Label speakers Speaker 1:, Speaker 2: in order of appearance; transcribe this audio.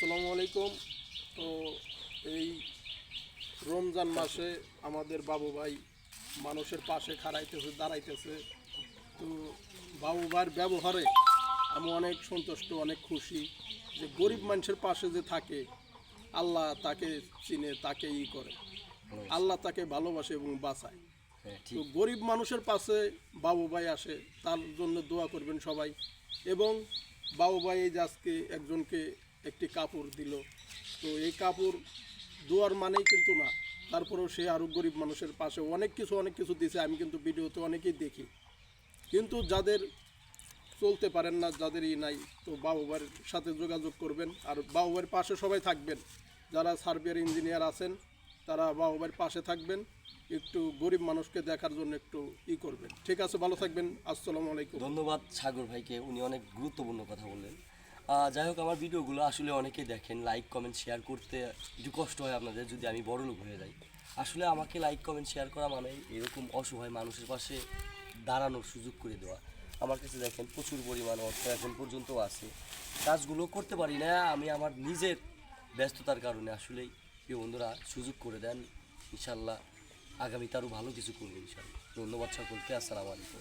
Speaker 1: আসসালামু আলাইকুম। তো এই রমজান মাসে আমাদের বাবু ভাই মানুষের পাশে দাঁড়াইতেছে। তো বাবু ভাইয়ের ব্যবহারে আমি অনেক সন্তুষ্ট, অনেক খুশি যে গরিব মানুষের পাশে যে থাকে, আল্লাহ তাকে চিনে, তাকে করে, আল্লাহ তাকে ভালোবাসে এবং বাঁচায়। তো গরিব মানুষের পাশে বাবু ভাই আসে, তার জন্য দোয়া করবেন সবাই। এবং বাবু ভাই এই যে আজকে একজনকে একটি কাপড় দিল, তো এই কাপড় দোয়ার মানেই কিন্তু না, তারপরেও সে আরও গরিব মানুষের পাশে অনেক কিছু দিছে। আমি কিন্তু ভিডিওতে অনেকেই দেখি, কিন্তু যাদের চলতে পারেন না, যাদের নাই, তো বাবু ভাইয়ের সাথে যোগাযোগ করবেন আর বাবু ভাইয়ের পাশে সবাই থাকবেন। যারা সার্ভেয়ার ইঞ্জিনিয়ার আছেন তারা বাবু ভাইয়ের পাশে থাকবেন, একটু গরিব মানুষকে দেখার জন্য একটু করবেন। ঠিক আছে, ভালো থাকবেন। আসসালামু আলাইকুম।
Speaker 2: ধন্যবাদ সাগর ভাইকে, উনি অনেক গুরুত্বপূর্ণ কথা বললেন। যাই হোক, আমার ভিডিওগুলো আসলে অনেকেই দেখেন, লাইক কমেন্ট শেয়ার করতে একটু কষ্ট হয় আপনাদের যদি আমি বড় লোক হয়ে যাই। আসলে আমাকে লাইক কমেন্ট শেয়ার করা মানে এরকম অসহায় মানুষের পাশে দাঁড়ানোর সুযোগ করে দেওয়া। আমার কাছে দেখেন প্রচুর পরিমাণ অর্থ এখন পর্যন্ত আছে, কাজগুলো করতে পারি না আমি আমার নিজের ব্যস্ততার কারণে। আসলেই প্রিয় বন্ধুরা, সুযোগ করে দেন, ইনশাল্লাহ আগামীতে আরও ভালো কিছু করবো ইনশাল্লাহ। ধন্যবাদ সকলকে। আসসালামু আলাইকুম।